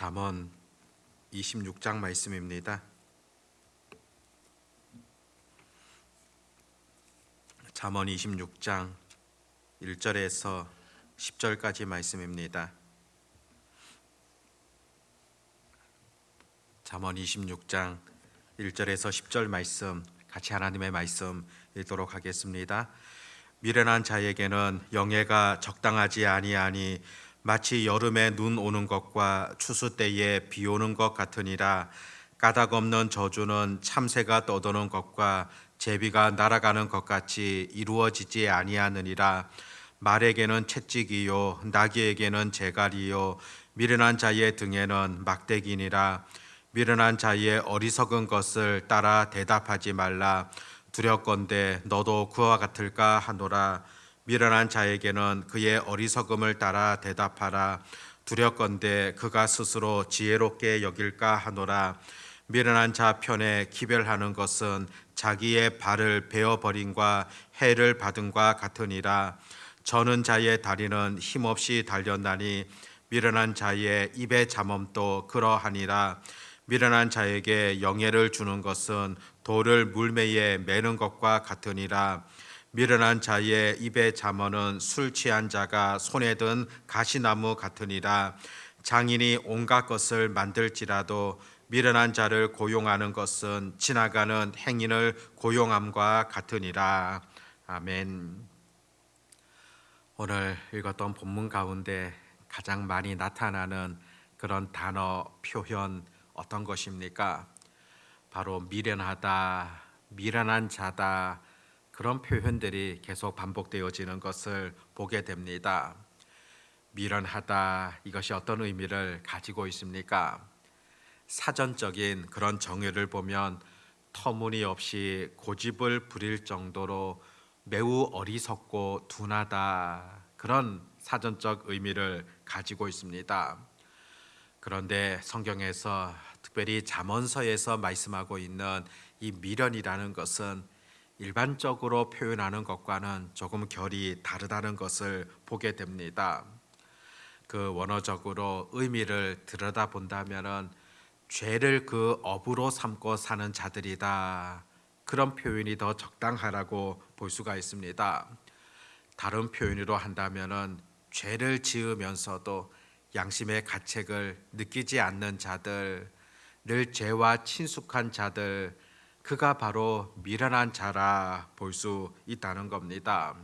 잠언 26장 말씀입니다. 잠언 26장 1절에서 10절까지 말씀입니다. 잠언 26장 1절에서 10절 말씀, 같이 하나님의 말씀 읽도록 하겠습니다. 미련한 자에게는 영예가 적당하지 아니하니 마치 여름에 눈 오는 것과 추수 때에 비 오는 것 같으니라. 까닭 없는 저주는 참새가 떠도는 것과 제비가 날아가는 것 같이 이루어지지 아니하느니라. 말에게는 채찍이요 나귀에게는 재갈이요 미련한 자의 등에는 막대기니라. 미련한 자의 어리석은 것을 따라 대답하지 말라. 두렵건대 너도 그와 같을까 하노라. 미련한 자에게는 그의 어리석음을 따라 대답하라. 두렵건대 그가 스스로 지혜롭게 여길까 하노라. 미련한 자 편에 기별하는 것은 자기의 발을 베어버림과 해를 받음과 같으니라. 저는 자의 다리는 힘없이 달렸나니 미련한 자의 입의 잠엄도 그러하니라. 미련한 자에게 영예를 주는 것은 돌을 물매에 매는 것과 같으니라. 미련한 자의 입의 잠언은 술 취한 자가 손에 든 가시나무 같으니라. 장인이 온갖 것을 만들지라도 미련한 자를 고용하는 것은 지나가는 행인을 고용함과 같으니라. 아멘. 오늘 읽었던 본문 가운데 가장 많이 나타나는 그런 단어, 표현 어떤 것입니까? 바로 미련하다, 미련한 자다, 그런 표현들이 계속 반복되어지는 것을 보게 됩니다. 미련하다, 이것이 어떤 의미를 가지고 있습니까? 사전적인 그런 정의를 보면 터무니없이 고집을 부릴 정도로 매우 어리석고 둔하다, 그런 사전적 의미를 가지고 있습니다. 그런데 성경에서 특별히 잠언서에서 말씀하고 있는 이 미련이라는 것은 일반적으로 표현하는 것과는 조금 결이 다르다는 것을 보게 됩니다. 그 원어적으로 의미를 들여다본다면 죄를 그 업으로 삼고 사는 자들이다, 그런 표현이 더 적당하라고 볼 수가 있습니다. 다른 표현으로 한다면 죄를 지으면서도 양심의 가책을 느끼지 않는 자들, 늘 죄와 친숙한 자들, 그가 바로 미련한 자라 볼 수 있다는 겁니다.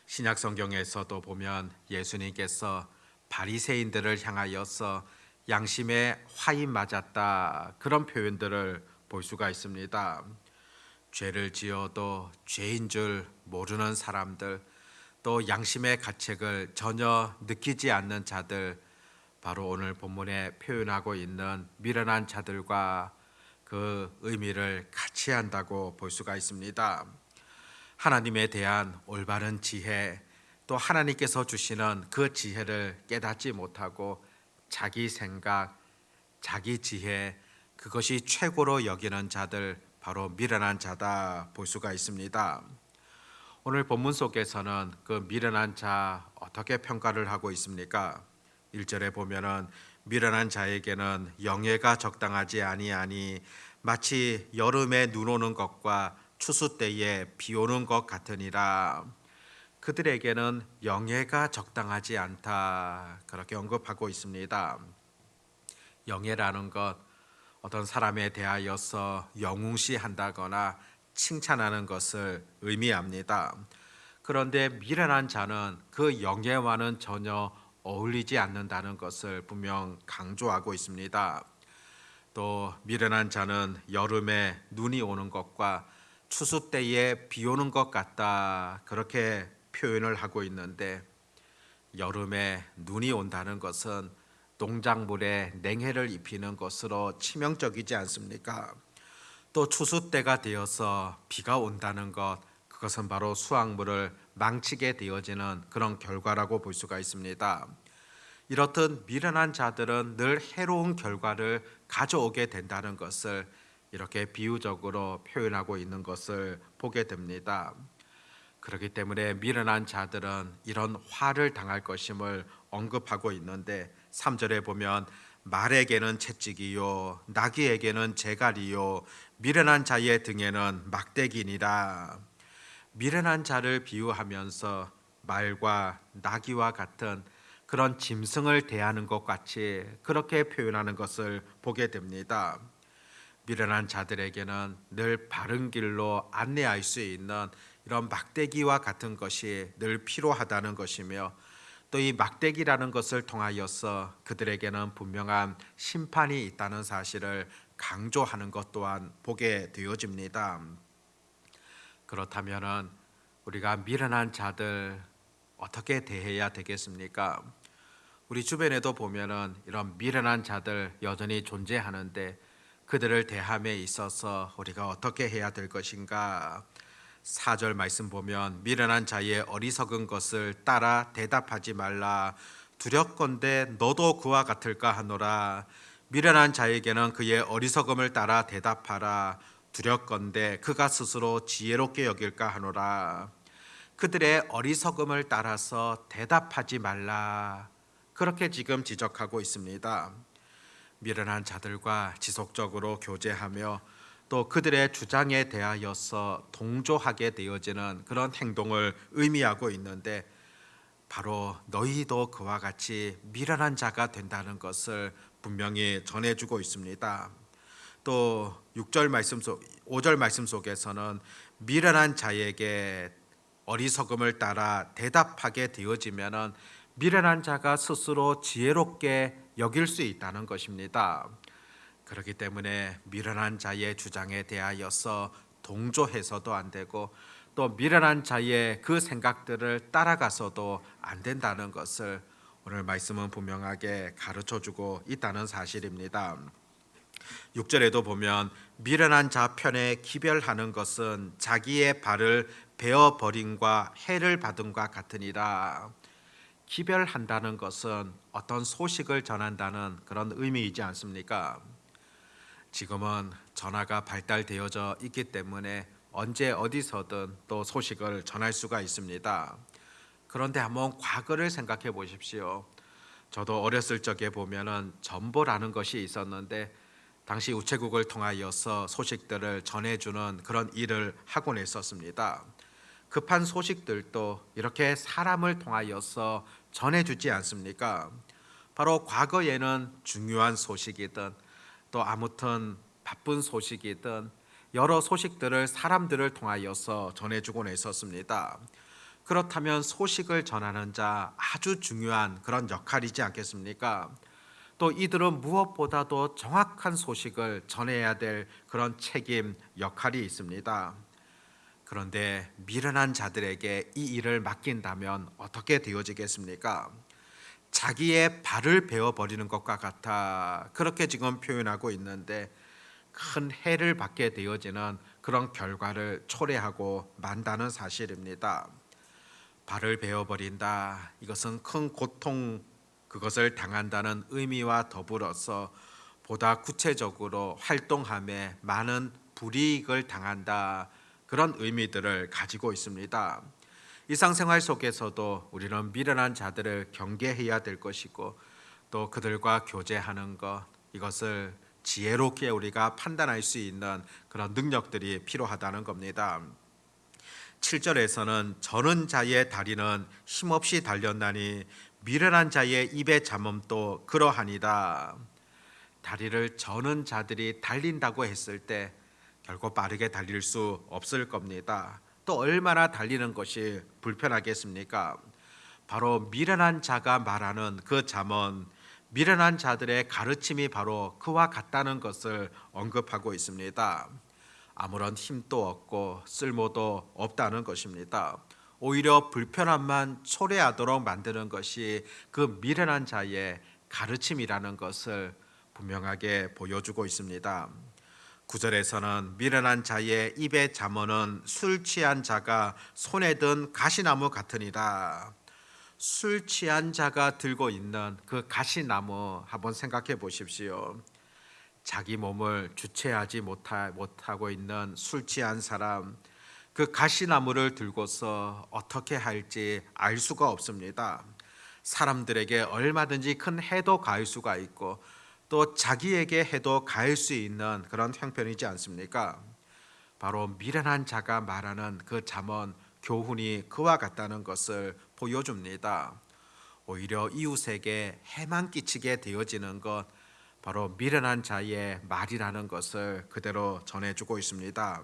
신약 성경에서도 보면 예수님께서 바리새인들을 향하여서 양심에 화이 맞았다, 그런 표현들을 볼 수가 있습니다. 죄를 지어도 죄인 줄 모르는 사람들, 또 양심의 가책을 전혀 느끼지 않는 자들, 바로 오늘 본문에 표현하고 있는 미련한 자들과 그 의미를 같이 한다고 볼 수가 있습니다. 하나님에 대한 올바른 지혜, 또 하나님께서 주시는 그 지혜를 깨닫지 못하고 자기 생각, 자기 지혜, 그것이 최고로 여기는 자들, 바로 미련한 자다 볼 수가 있습니다. 오늘 본문 속에서는 그 미련한 자 어떻게 평가를 하고 있습니까? 1절에 보면은 미련한 자에게는 영예가 적당하지 아니하니 마치 여름에 눈 오는 것과 추수 때에 비 오는 것 같으니라. 그들에게는 영예가 적당하지 않다, 그렇게 언급하고 있습니다. 영예라는 것, 어떤 사람에 대하여서 영웅시한다거나 칭찬하는 것을 의미합니다. 그런데 미련한 자는 그 영예와는 전혀 어울리지 않는다는 것을 분명 강조하고 있습니다. 또 미련한 자는 여름에 눈이 오는 것과 추수 때에 비 오는 것 같다, 그렇게 표현을 하고 있는데, 여름에 눈이 온다는 것은 농작물에 냉해를 입히는 것으로 치명적이지 않습니까? 또 추수 때가 되어서 비가 온다는 것, 그것은 바로 수확물을 망치게 되어지는 그런 결과라고 볼 수가 있습니다. 이렇듯 미련한 자들은 늘 해로운 결과를 가져오게 된다는 것을 이렇게 비유적으로 표현하고 있는 것을 보게 됩니다. 그렇기 때문에 미련한 자들은 이런 화를 당할 것임을 언급하고 있는데 3절에 보면 말에게는 채찍이요 나귀에게는 재갈이요 미련한 자의 등에는 막대기니라. 미련한 자를 비유하면서 말과 나귀와 같은 그런 짐승을 대하는 것 같이 그렇게 표현하는 것을 보게 됩니다. 미련한 자들에게는 늘 바른 길로 안내할 수 있는 이런 막대기와 같은 것이 늘 필요하다는 것이며, 또 이 막대기라는 것을 통하여서 그들에게는 분명한 심판이 있다는 사실을 강조하는 것 또한 보게 되어집니다. 그렇다면은 우리가 미련한 자들 어떻게 대해야 되겠습니까? 우리 주변에도 보면은 이런 미련한 자들 여전히 존재하는데 그들을 대함에 있어서 우리가 어떻게 해야 될 것인가? 4절 말씀 보면 미련한 자의 어리석은 것을 따라 대답하지 말라. 두렵건대 너도 그와 같을까 하노라. 미련한 자에게는 그의 어리석음을 따라 대답하라. 두렵건대 그가 스스로 지혜롭게 여길까 하노라. 그들의 어리석음을 따라서 대답하지 말라. 그렇게 지금 지적하고 있습니다. 미련한 자들과 지속적으로 교제하며 또 그들의 주장에 대하여서 동조하게 되어지는 그런 행동을 의미하고 있는데, 바로 너희도 그와 같이 미련한 자가 된다는 것을 분명히 전해주고 있습니다. 또 5절 말씀 속에서는 미련한 자에게 어리석음을 따라 대답하게 되어지면은 미련한 자가 스스로 지혜롭게 여길 수 있다는 것입니다. 그렇기 때문에 미련한 자의 주장에 대하여서 동조해서도 안 되고 또 미련한 자의 그 생각들을 따라가서도 안 된다는 것을 오늘 말씀은 분명하게 가르쳐 주고 있다는 사실입니다. 6절에도 보면 미련한 자 편에 기별하는 것은 자기의 발을 베어 버림과 해를 받음과 같으니라. 기별한다는 것은 어떤 소식을 전한다는 그런 의미이지 않습니까? 지금은 전화가 발달되어져 있기 때문에 언제 어디서든 또 소식을 전할 수가 있습니다. 그런데 한번 과거를 생각해 보십시오. 저도 어렸을 적에 보면은 전보라는 것이 있었는데 당시 우체국을 통하여서 소식들을 전해주는 그런 일을 하곤 했었습니다. 급한 소식들도 이렇게 사람을 통하여서 전해주지 않습니까? 바로 과거에는 중요한 소식이든 또 아무튼 바쁜 소식이든 여러 소식들을 사람들을 통하여서 전해주곤 했었습니다. 그렇다면 소식을 전하는 자 아주 중요한 그런 역할이지 않겠습니까? 또 이들은 무엇보다도 정확한 소식을 전해야 될 그런 책임, 역할이 있습니다. 그런데 미련한 자들에게 이 일을 맡긴다면 어떻게 되어지겠습니까? 자기의 발을 베어 버리는 것과 같아 그렇게 지금 표현하고 있는데, 큰 해를 받게 되어지는 그런 결과를 초래하고 만다는 사실입니다. 발을 베어 버린다. 이것은 큰 고통, 그것을 당한다는 의미와 더불어서 보다 구체적으로 활동함에 많은 불이익을 당한다, 그런 의미들을 가지고 있습니다. 일상생활 속에서도 우리는 미련한 자들을 경계해야 될 것이고 또 그들과 교제하는 것, 이것을 지혜롭게 우리가 판단할 수 있는 그런 능력들이 필요하다는 겁니다. 7절에서는 저는 자의 다리는 힘없이 달렸나니 미련한 자의 입의 잠음도 그러하니라. 다리를 저는 자들이 달린다고 했을 때 결코 빠르게 달릴 수 없을 겁니다. 또 얼마나 달리는 것이 불편하겠습니까? 바로 미련한 자가 말하는 그 잠언, 미련한 자들의 가르침이 바로 그와 같다는 것을 언급하고 있습니다. 아무런 힘도 없고 쓸모도 없다는 것입니다. 오히려 불편함만 초래하도록 만드는 것이 그 미련한 자의 가르침이라는 것을 분명하게 보여주고 있습니다. 9절에서는 미련한 자의 입의 잠언은 술 취한 자가 손에 든 가시나무 같으니라. 술 취한 자가 들고 있는 그 가시나무 한번 생각해 보십시오. 자기 몸을 주체하지 못하고 있는 술 취한 사람, 그 가시나무를 들고서 어떻게 할지 알 수가 없습니다. 사람들에게 얼마든지 큰 해도 가할 수가 있고 또 자기에게 해도 가할 수 있는 그런 형편이지 않습니까? 바로 미련한 자가 말하는 그 잠언 교훈이 그와 같다는 것을 보여줍니다. 오히려 이웃에게 해만 끼치게 되어지는 것, 바로 미련한 자의 말이라는 것을 그대로 전해주고 있습니다.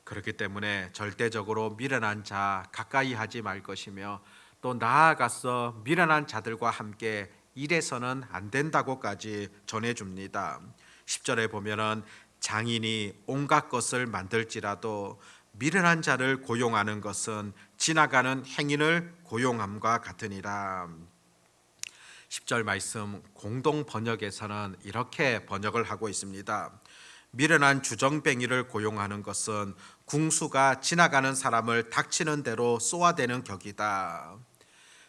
그렇기 때문에 절대적으로 미련한 자 가까이 하지 말 것이며 또 나아가서 미련한 자들과 함께 일해서는 안 된다고까지 전해줍니다. 10절에 보면은 장인이 온갖 것을 만들지라도 미련한 자를 고용하는 것은 지나가는 행인을 고용함과 같으니라. 10절 말씀 공동 번역에서는 이렇게 번역을 하고 있습니다. 미련한 주정뱅이를 고용하는 것은 궁수가 지나가는 사람을 닥치는 대로 쏘아대는 격이다.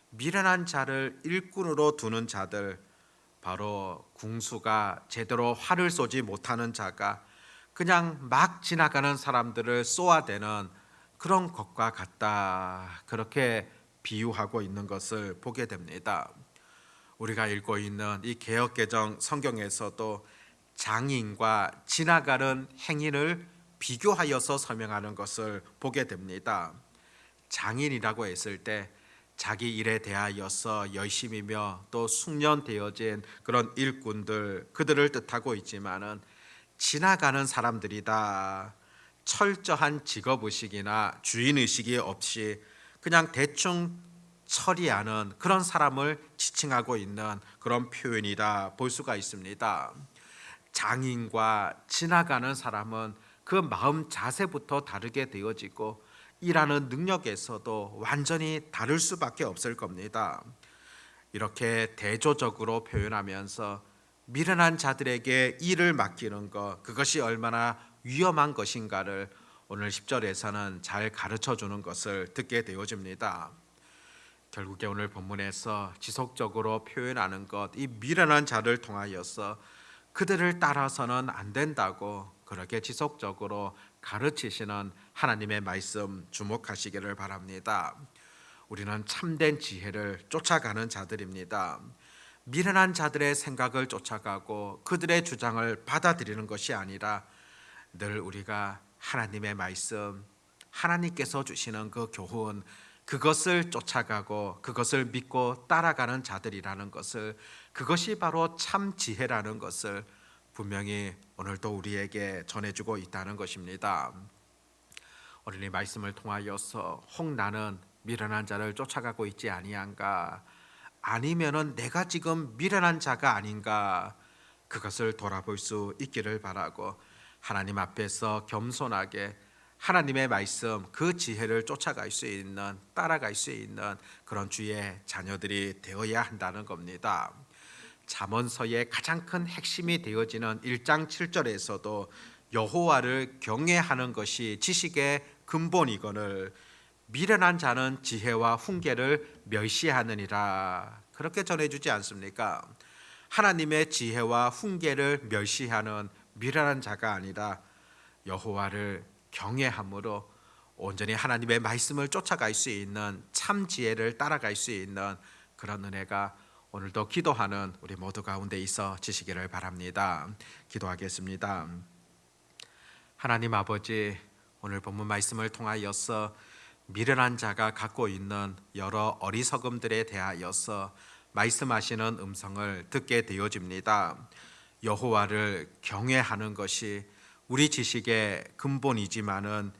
미련한 자를 일꾼으로 두는 자들, 바로 궁수가 제대로 활을 쏘지 못하는 자가 그냥 막 지나가는 사람들을 쏘아대는 그런 것과 같다. 그렇게 비유하고 있는 것을 보게 됩니다. 우리가 읽고 있는 이 개역개정 성경에서도 장인과 지나가는 행인을 비교하여서 설명하는 것을 보게 됩니다. 장인이라고 했을 때 자기 일에 대하여서 열심이며 또 숙련되어진 그런 일꾼들, 그들을 뜻하고 있지만은 지나가는 사람들이다. 철저한 직업의식이나 주인의식이 없이 그냥 대충 처리하는 그런 사람을 지칭하고 있는 그런 표현이다 볼 수가 있습니다. 장인과 지나가는 사람은 그 마음 자세부터 다르게 되어지고 일하는 능력에서도 완전히 다를 수밖에 없을 겁니다. 이렇게 대조적으로 표현하면서 미련한 자들에게 일을 맡기는 것, 그것이 얼마나 위험한 것인가를 오늘 10절에서는 잘 가르쳐 주는 것을 듣게 되어집니다. 결국에 오늘 본문에서 지속적으로 표현하는 것, 이 미련한 자를 통하여서 그들을 따라서는 안 된다고 그렇게 지속적으로 가르치시는 하나님의 말씀 주목하시기를 바랍니다. 우리는 참된 지혜를 쫓아가는 자들입니다. 미련한 자들의 생각을 쫓아가고 그들의 주장을 받아들이는 것이 아니라 늘 우리가 하나님의 말씀, 하나님께서 주시는 그 교훈, 그것을 쫓아가고 그것을 믿고 따라가는 자들이라는 것을, 그것이 바로 참 지혜라는 것을 분명히 오늘도 우리에게 전해주고 있다는 것입니다. 오늘 이 말씀을 통하여서 혹 나는 미련한 자를 쫓아가고 있지 아니한가, 아니면은 내가 지금 미련한 자가 아닌가, 그것을 돌아볼 수 있기를 바라고 하나님 앞에서 겸손하게 하나님의 말씀, 그 지혜를 쫓아갈 수 있는, 따라갈 수 있는 그런 주의 자녀들이 되어야 한다는 겁니다. 잠언서의 가장 큰 핵심이 되어지는 1장 7절에서도 여호와를 경외하는 것이 지식의 근본이거늘 미련한 자는 지혜와 훈계를 멸시하느니라, 그렇게 전해주지 않습니까? 하나님의 지혜와 훈계를 멸시하는 미련한 자가 아니라 여호와를 경외함으로 온전히 하나님의 말씀을 쫓아갈 수 있는 참 지혜를 따라갈 수 있는 그런 은혜가 오늘도 기도하는 우리 모두 가운데 있어 지시기를 바랍니다. 기도하겠습니다. 하나님 아버지, 오늘 본문 말씀을 통하여서 미련한 자가 갖고 있는 여러 어리석음들에 대하여서 말씀하시는 음성을 듣게 되어집니다. 여호와를 경외하는 것이 우리 지식의 근본이지만은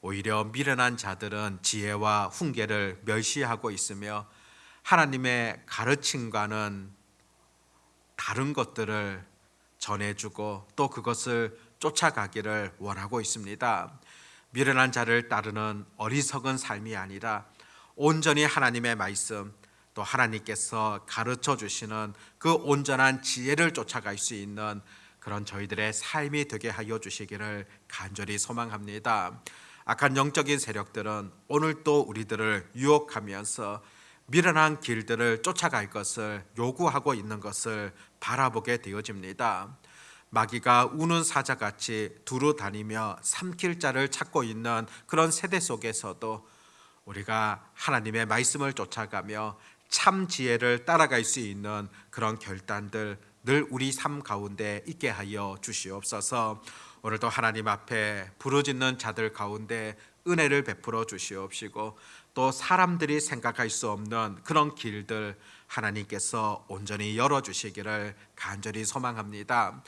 오히려 미련한 자들은 지혜와 훈계를 멸시하고 있으며 하나님의 가르침과는 다른 것들을 전해주고 또 그것을 쫓아가기를 원하고 있습니다. 미련한 자를 따르는 어리석은 삶이 아니라 온전히 하나님의 말씀, 또 하나님께서 가르쳐 주시는 그 온전한 지혜를 쫓아갈 수 있는 그런 저희들의 삶이 되게 하여 주시기를 간절히 소망합니다. 악한 영적인 세력들은 오늘 또 우리들을 유혹하면서 미련한 길들을 쫓아갈 것을 요구하고 있는 것을 바라보게 되어집니다. 마귀가 우는 사자같이 두루 다니며 삼킬 자를 찾고 있는 그런 세대 속에서도 우리가 하나님의 말씀을 쫓아가며 참 지혜를 따라갈 수 있는 그런 결단들 늘 우리 삶 가운데 있게 하여 주시옵소서. 오늘도 하나님 앞에 부르짖는 자들 가운데 은혜를 베풀어 주시옵시고, 또 사람들이 생각할 수 없는 그런 길들 하나님께서 온전히 열어주시기를 간절히 소망합니다.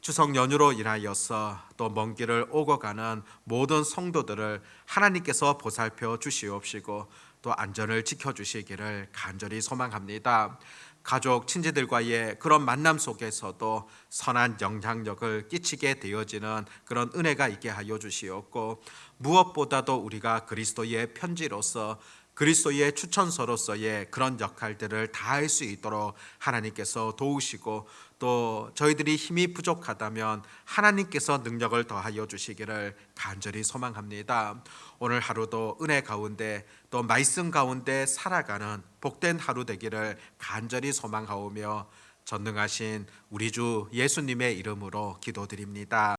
추석 연휴로 인하여서 또 먼 길을 오고 가는 모든 성도들을 하나님께서 보살펴 주시옵시고 또 안전을 지켜주시기를 간절히 소망합니다. 가족, 친지들과의 그런 만남 속에서도 선한 영향력을 끼치게 되어지는 그런 은혜가 있게 하여 주시옵고, 무엇보다도 우리가 그리스도의 편지로서 그리스도의 추천서로서의 그런 역할들을 다할 수 있도록 하나님께서 도우시고, 또 저희들이 힘이 부족하다면 하나님께서 능력을 더하여 주시기를 간절히 소망합니다. 오늘 하루도 은혜 가운데 또 말씀 가운데 살아가는 복된 하루 되기를 간절히 소망하오며 전능하신 우리 주 예수님의 이름으로 기도드립니다.